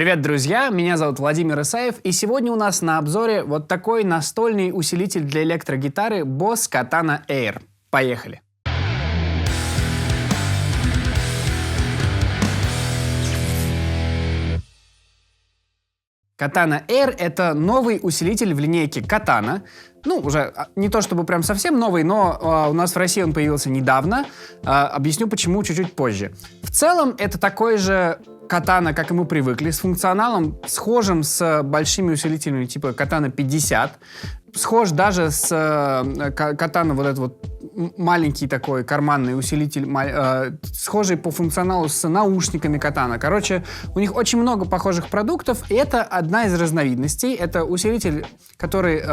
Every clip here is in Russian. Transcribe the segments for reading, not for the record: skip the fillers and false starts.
Привет, друзья! Меня зовут Владимир Исаев, и сегодня у нас на обзоре вот такой настольный усилитель для электрогитары Boss Katana Air. Поехали! Katana Air — это новый усилитель в линейке Katana. Ну, уже не то чтобы прям совсем новый, но у нас в России он появился недавно. Объясню, почему чуть-чуть позже. В целом, это такой же Katana, как и мы привыкли, с функционалом, схожим с большими усилителями типа Katana 50. Схож даже с Katana, вот этот вот маленький такой карманный усилитель, схожий по функционалу с наушниками Katana. Короче, у них очень много похожих продуктов, и это одна из разновидностей. Это усилитель, который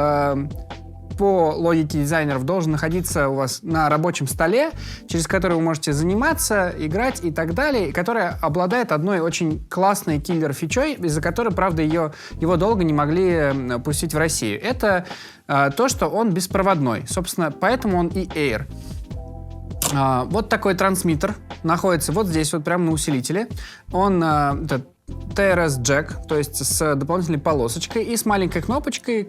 по логике дизайнеров должен находиться у вас на рабочем столе, через который вы можете заниматься, играть и так далее, и которая обладает одной очень классной киллер-фичой, из-за которой, правда, его долго не могли пустить в Россию. Это то, что он беспроводной. Собственно, поэтому он и Air. Вот такой трансмиттер находится вот здесь, вот прямо на усилителе. Он TRS Jack, то есть с дополнительной полосочкой и с маленькой кнопочкой,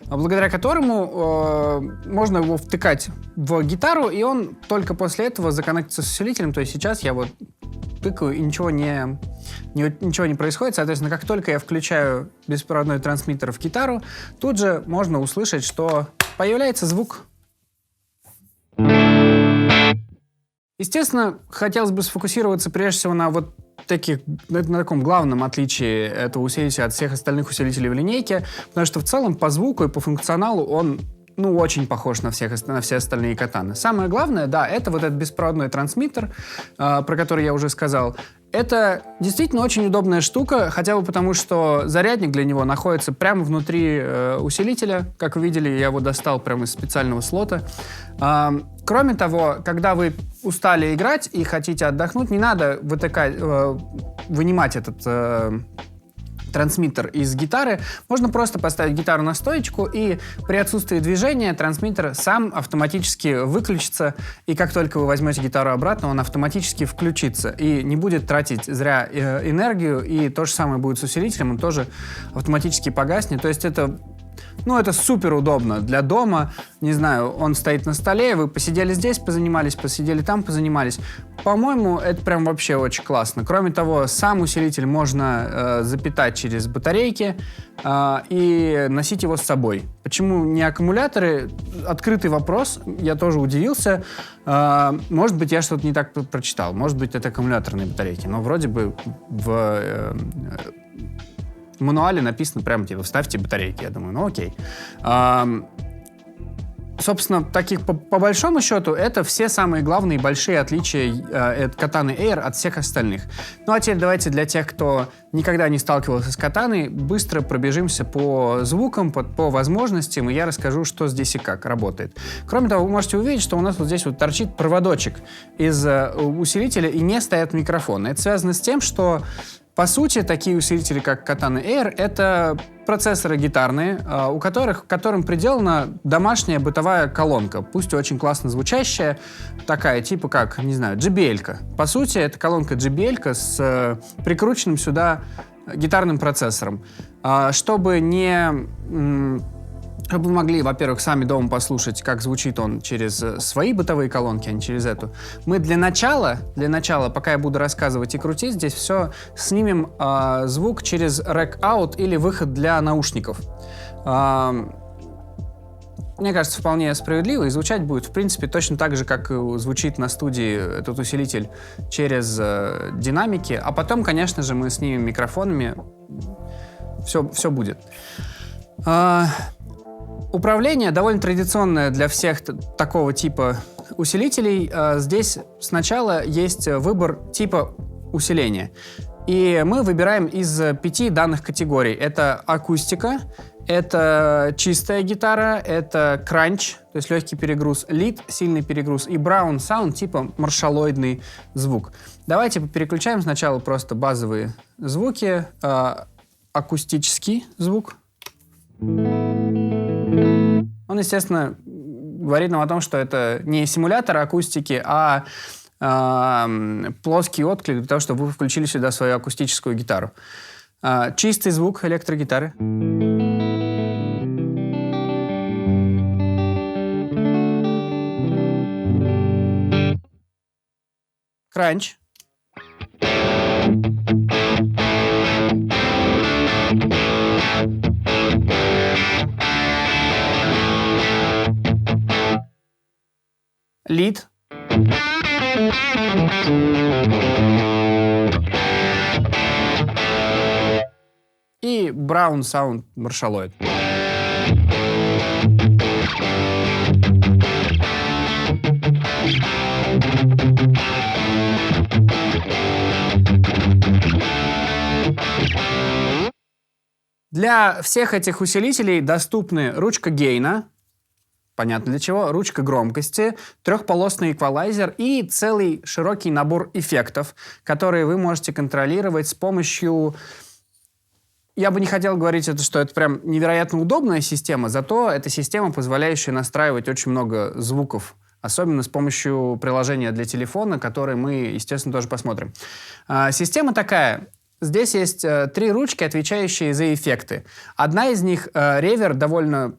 благодаря которому можно его втыкать в гитару, и он только после этого законнектится с усилителем. То есть сейчас я вот тыкаю, и ничего не происходит. Соответственно, как только я включаю беспроводной трансмиттер в гитару, тут же можно услышать, что появляется звук. Естественно, хотелось бы сфокусироваться прежде всего на на таком главном отличии этого усилителя от всех остальных усилителей в линейке, потому что в целом по звуку и по функционалу он очень похож на все остальные Katana. Самое главное, да, это вот этот беспроводной трансмиттер, про который я уже сказал. Это действительно очень удобная штука, хотя бы потому, что зарядник для него находится прямо внутри усилителя. Как вы видели, я его достал прямо из специального слота. Кроме того, когда вы устали играть и хотите отдохнуть, не надо вынимать этот трансмиттер из гитары. Можно просто поставить гитару на стоечку, и при отсутствии движения трансмиттер сам автоматически выключится, и как только вы возьмете гитару обратно, он автоматически включится и не будет тратить зря энергию, и то же самое будет с усилителем, он тоже автоматически погаснет. То есть это супер удобно для дома. Не знаю, он стоит на столе, вы посидели здесь, позанимались, посидели там, позанимались. По-моему, это прям вообще очень классно. Кроме того, сам усилитель можно запитать через батарейки и носить его с собой. Почему не аккумуляторы? Открытый вопрос. Я тоже удивился. Может быть, я что-то не так прочитал. Может быть, это аккумуляторные батарейки. Но вроде бы в мануале написано прямо, вставьте батарейки. Я думаю, окей. Собственно, по большому счету, это все самые главные большие отличия Katana Air от всех остальных. Ну, а теперь давайте для тех, кто никогда не сталкивался с Катаной, быстро пробежимся по звукам, по возможностям, и я расскажу, что здесь и как работает. Кроме того, вы можете увидеть, что у нас вот здесь вот торчит проводочек из усилителя, и не стоят микрофоны. Это связано с тем, что по сути, такие усилители, как Katana Air, это процессоры гитарные, которым приделана домашняя бытовая колонка, пусть и очень классно звучащая, такая, типа как, не знаю, JBL-ка. По сути, это колонка JBL-ка с прикрученным сюда гитарным процессором. Чтобы вы могли, во-первых, сами дома послушать, как звучит он через свои бытовые колонки, а не через эту. Мы для начала, пока я буду рассказывать и крутить, здесь все снимем звук через rack-out или выход для наушников. Мне кажется, вполне справедливо, и звучать будет, в принципе, точно так же, как и звучит на студии этот усилитель через динамики. А потом, конечно же, мы снимем микрофонами. Все будет. Управление довольно традиционное для всех такого типа усилителей. Здесь сначала есть выбор типа усиления. И мы выбираем из 5 данных категорий. Это акустика, это чистая гитара, это кранч, то есть легкий перегруз, лид, сильный перегруз, и браун саунд, типа маршаллоидный звук. Давайте переключаем сначала просто базовые звуки. Акустический звук. Он, естественно, говорит нам о том, что это не симулятор акустики, а плоский отклик для того, чтобы вы включили сюда свою акустическую гитару. Чистый звук электрогитары. Кранч. Лид. И Brown Sound маршалоид. Для всех этих усилителей доступны ручка гейна, понятно для чего, ручка громкости, трехполосный эквалайзер и целый широкий набор эффектов, которые вы можете контролировать с помощью... Я бы не хотел говорить, что это прям невероятно удобная система, зато это система, позволяющая настраивать очень много звуков, особенно с помощью приложения для телефона, которое мы, естественно, тоже посмотрим. Система такая. Здесь есть 3 ручки, отвечающие за эффекты. Одна из них ревер, довольно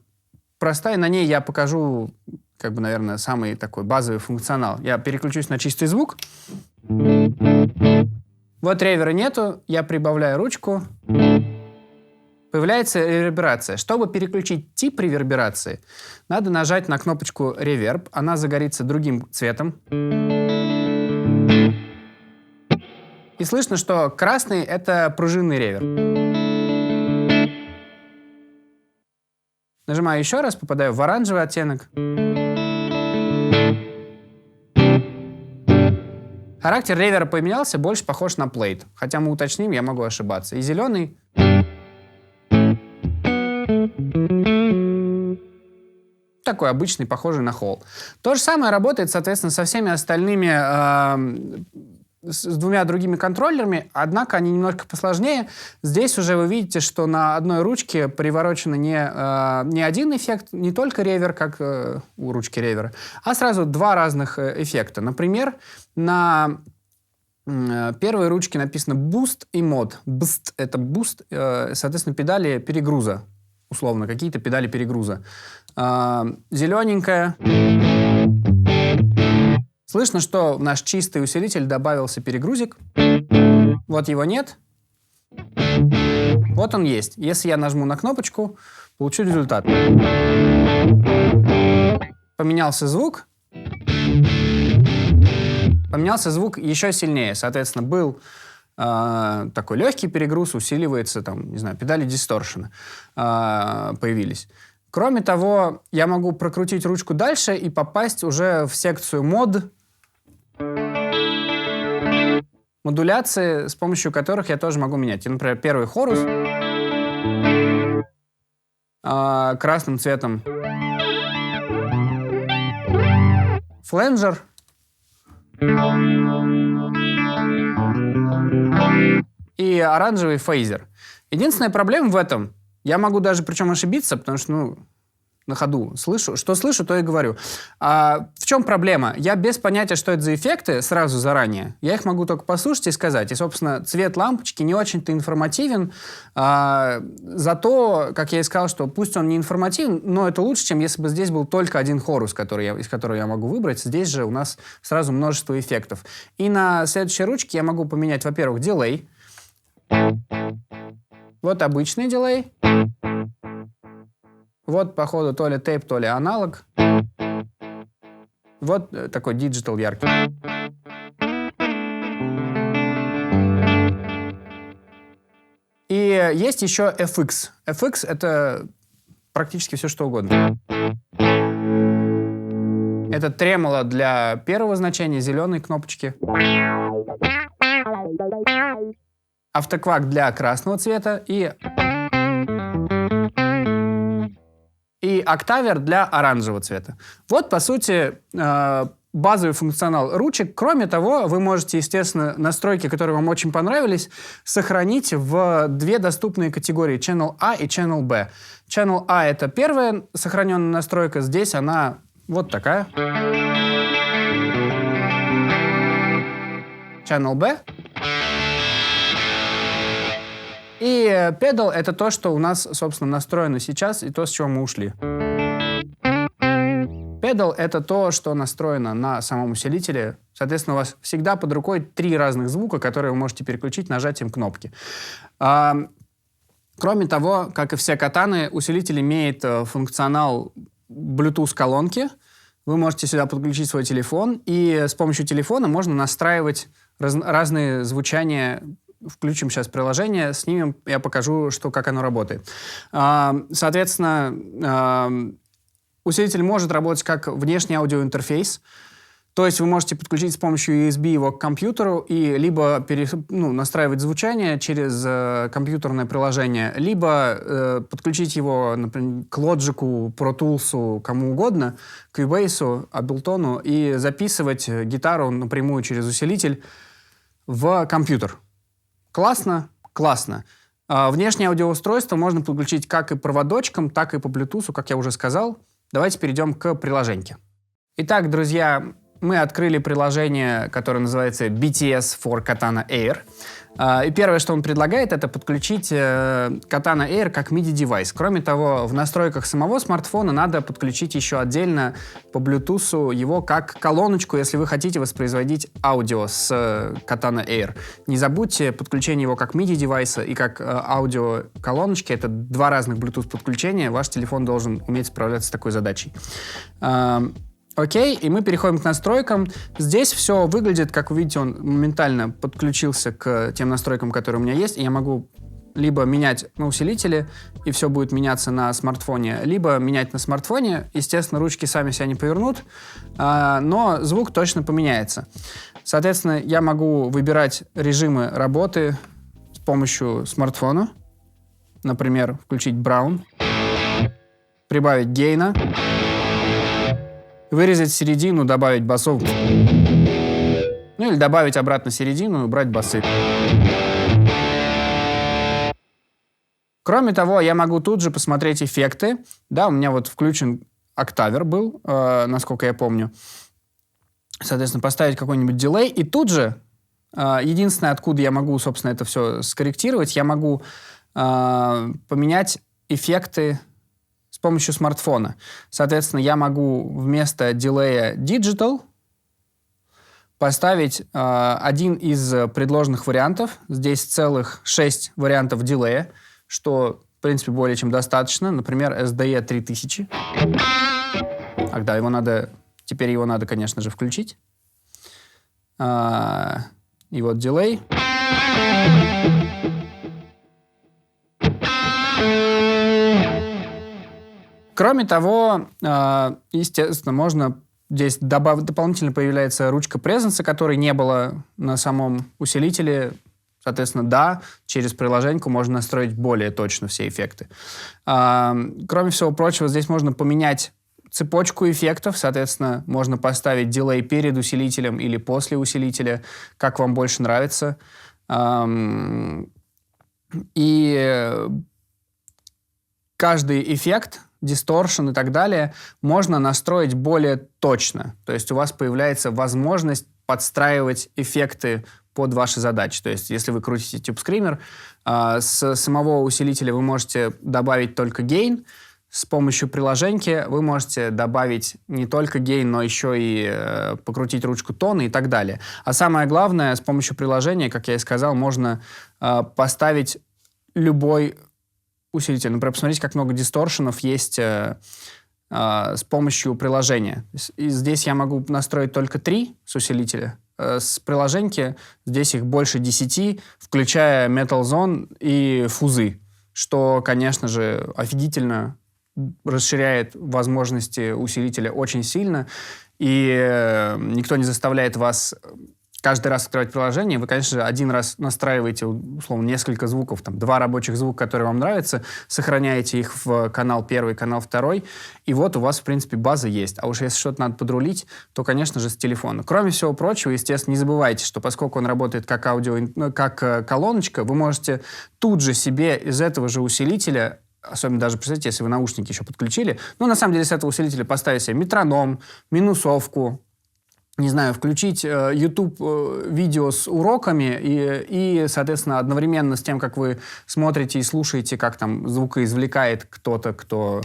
простая. На ней я покажу, наверное, самый такой базовый функционал. Я переключусь на чистый звук. Вот ревера нету, я прибавляю ручку. Появляется реверберация. Чтобы переключить тип реверберации, надо нажать на кнопочку Reverb. Она загорится другим цветом. И слышно, что красный — это пружинный ревер. Нажимаю еще раз, попадаю в оранжевый оттенок. Характер ревера поменялся, больше похож на плейт. Хотя мы уточним, я могу ошибаться. И зеленый... такой обычный, похожий на холл. То же самое работает, соответственно, со всеми остальными... с 2 другими контроллерами, однако они немножко посложнее. Здесь уже вы видите, что на одной ручке приворочен не один эффект, не только ревер, как у ручки ревера, а сразу 2 разных эффекта. Например, на первой ручке написано Boost и Mod. Boost — это Boost, соответственно, педали перегруза, условно, какие-то педали перегруза. Зелененькая. Слышно, что в наш чистый усилитель добавился перегрузик. Вот его нет. Вот он есть. Если я нажму на кнопочку, получу результат. Поменялся звук. Поменялся звук еще сильнее. Соответственно, был такой легкий перегруз, усиливается, там, не знаю, педали дисторшена появились. Кроме того, я могу прокрутить ручку дальше и попасть уже в секцию мод, модуляции, с помощью которых я тоже могу менять. И, например, первый хорус красным цветом, фленджер и оранжевый фейзер. Единственная проблема в этом, я могу даже причем ошибиться, потому что, на ходу слышу. Что слышу, то и говорю. В чем проблема? Я без понятия, что это за эффекты, сразу заранее. Я их могу только послушать и сказать. И, собственно, цвет лампочки не очень-то информативен. Зато, как я и сказал, что пусть он не информативен, но это лучше, чем если бы здесь был только один хорус, из которого я могу выбрать. Здесь же у нас сразу множество эффектов. И на следующей ручке я могу поменять, во-первых, дилей. Вот обычный дилей. Вот, походу, то ли тейп, то ли аналог. Вот такой диджитал яркий. И есть еще FX. FX — это практически все, что угодно. Это тремоло для первого значения, зеленой кнопочки. Автоквак для красного цвета и октавер для оранжевого цвета. Вот, по сути, базовый функционал ручек. Кроме того, вы можете, естественно, настройки, которые вам очень понравились, сохранить в 2 доступные категории: Channel A и Channel B. Channel A — это первая сохраненная настройка. Здесь она вот такая. Channel B. И pedal — это то, что у нас, собственно, настроено сейчас, и то, с чего мы ушли. Pedal — это то, что настроено на самом усилителе. Соответственно, у вас всегда под рукой 3 разных звука, которые вы можете переключить нажатием кнопки. Кроме того, как и все катаны, усилитель имеет функционал Bluetooth-колонки. Вы можете сюда подключить свой телефон, и с помощью телефона можно настраивать разные звучания. Включим сейчас приложение, снимем, я покажу, как оно работает. Соответственно, усилитель может работать как внешний аудиоинтерфейс, то есть вы можете подключить с помощью USB его к компьютеру и либо настраивать звучание через компьютерное приложение, либо подключить его, например, к Logic, Pro Tools, кому угодно, к Cubase, Ableton и записывать гитару напрямую через усилитель в компьютер. Классно? Классно. Внешнее аудиоустройство можно подключить как и проводочком, так и по Bluetooth, как я уже сказал. Давайте перейдем к приложению. Итак, друзья, мы открыли приложение, которое называется BTS for Katana Air. И первое, что он предлагает, это подключить Katana Air как MIDI-девайс. Кроме того, в настройках самого смартфона надо подключить еще отдельно по Bluetooth его как колоночку, если вы хотите воспроизводить аудио с Katana Air. Не забудьте подключение его как MIDI-девайса и как аудио-колоночки. Это 2 разных Bluetooth-подключения. Ваш телефон должен уметь справляться с такой задачей. Окей, и мы переходим к настройкам. Здесь все выглядит, как вы видите, он моментально подключился к тем настройкам, которые у меня есть, и я могу либо менять на усилителе, и все будет меняться на смартфоне, либо менять на смартфоне. Естественно, ручки сами себя не повернут, но звук точно поменяется. Соответственно, я могу выбирать режимы работы с помощью смартфона. Например, включить Brown, прибавить гейна, вырезать середину, добавить басов. Или добавить обратно середину и убрать басы. Кроме того, я могу тут же посмотреть эффекты. Да, у меня вот включен октавер был, насколько я помню. Соответственно, поставить какой-нибудь дилей. И тут же, единственное, откуда я могу, собственно, это все скорректировать, я могу поменять эффекты с помощью смартфона. Соответственно, я могу вместо дилея Digital поставить один из предложенных вариантов. Здесь целых 6 вариантов дилея, что, в принципе, более чем достаточно. Например, SDE 3000. Ах да, теперь его надо, конечно же, включить. И вот дилей. Кроме того, естественно, можно здесь дополнительно появляется ручка презенса, которой не было на самом усилителе. Соответственно, да, через приложеньку можно настроить более точно все эффекты. Кроме всего прочего, здесь можно поменять цепочку эффектов. Соответственно, можно поставить дилей перед усилителем или после усилителя, как вам больше нравится. И каждый эффект, дисторшн и так далее, можно настроить более точно. То есть у вас появляется возможность подстраивать эффекты под ваши задачи. То есть если вы крутите тюб-скример, с самого усилителя вы можете добавить только гейн. С помощью приложеньки вы можете добавить не только гейн, но еще и покрутить ручку тона и так далее. А самое главное, с помощью приложения, как я и сказал, можно поставить любой усилитель. Например, посмотрите, как много дисторшенов есть с помощью приложения. И здесь я могу настроить только 3 с усилителя. С приложеньки здесь их больше 10, включая Metal Zone и фузы, что, конечно же, офигительно расширяет возможности усилителя очень сильно. И никто не заставляет вас каждый раз открывать приложение. Вы, конечно же, один раз настраиваете, условно, несколько звуков, 2 рабочих звука, которые вам нравятся, сохраняете их в канал 1, канал 2, и вот у вас, в принципе, база есть. А уж если что-то надо подрулить, то, конечно же, с телефона. Кроме всего прочего, естественно, не забывайте, что поскольку он работает как как колоночка, вы можете тут же себе из этого же усилителя, особенно даже, представьте, если вы наушники еще подключили, на самом деле с этого усилителя поставить себе метроном, минусовку, не знаю, включить YouTube видео с уроками и, соответственно, одновременно с тем, как вы смотрите и слушаете, как там звукоизвлекает кто-то, кто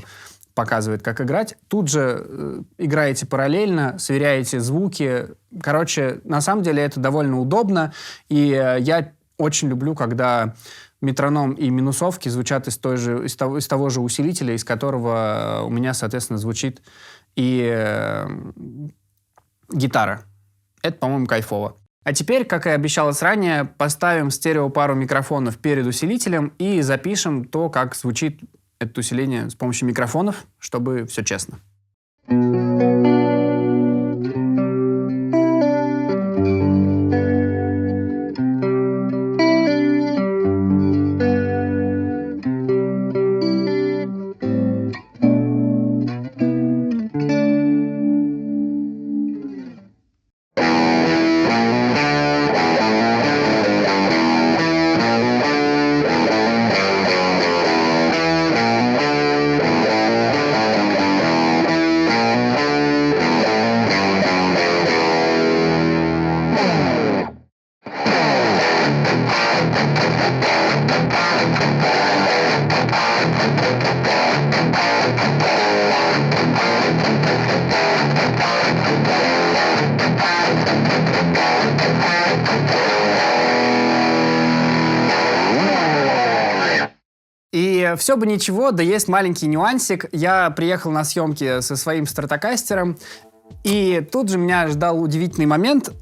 показывает, как играть, тут же играете параллельно, сверяете звуки. Короче, на самом деле это довольно удобно, и я очень люблю, когда метроном и минусовки звучат из того же усилителя, из которого у меня, соответственно, звучит и гитара. Это, по-моему, кайфово. А теперь, как и обещалось ранее, поставим стереопару микрофонов перед усилителем и запишем то, как звучит это усиление с помощью микрофонов, чтобы все честно. И все бы ничего, да есть маленький нюансик. Я приехал на съемки со своим стратокастером, и тут же меня ждал удивительный момент.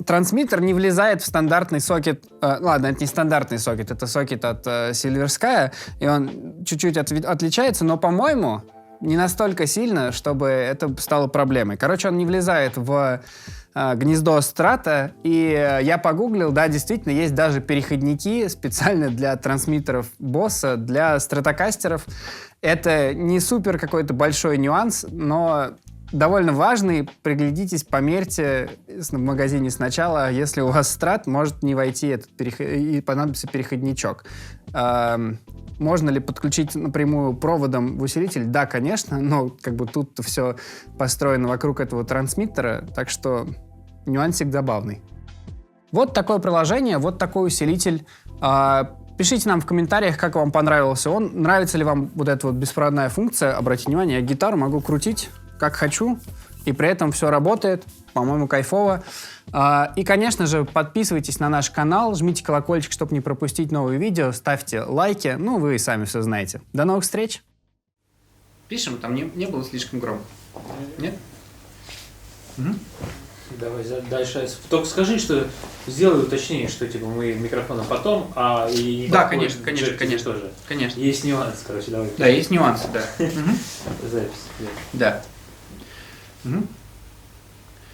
Трансмиттер не влезает в стандартный сокет. Ладно, это не стандартный сокет, это сокет от Silver Sky, и он чуть-чуть отличается, но, по-моему, не настолько сильно, чтобы это стало проблемой. Короче, он не влезает в гнездо страта, и я погуглил, да, действительно, есть даже переходники специально для трансмиттеров Boss, для стратокастеров. Это не супер какой-то большой нюанс, но довольно важный. Приглядитесь, померьте в магазине сначала. Если у вас страт, может не войти этот и понадобится переходничок. Можно ли подключить напрямую проводом в усилитель? Да, конечно, но как бы тут все построено вокруг этого трансмиттера, так что нюансик забавный. Вот такое приложение, вот такой усилитель. Пишите нам в комментариях, как вам понравился он. Нравится ли вам вот эта вот беспроводная функция? Обратите внимание, я гитару могу крутить как хочу, и при этом все работает. По-моему, кайфово. И, конечно же, подписывайтесь на наш канал, жмите колокольчик, чтобы не пропустить новые видео, ставьте лайки. Ну, вы сами все знаете. До новых встреч! Пишем, там не было слишком громко. Нет? Угу. Давай дальше. Только скажи, что сделай уточнение, что типа мы микрофоном потом, и да, конечно, тоже. Конечно. Есть нюансы, короче, давай. Да, есть нюансы, да. Запись. Да. Угу.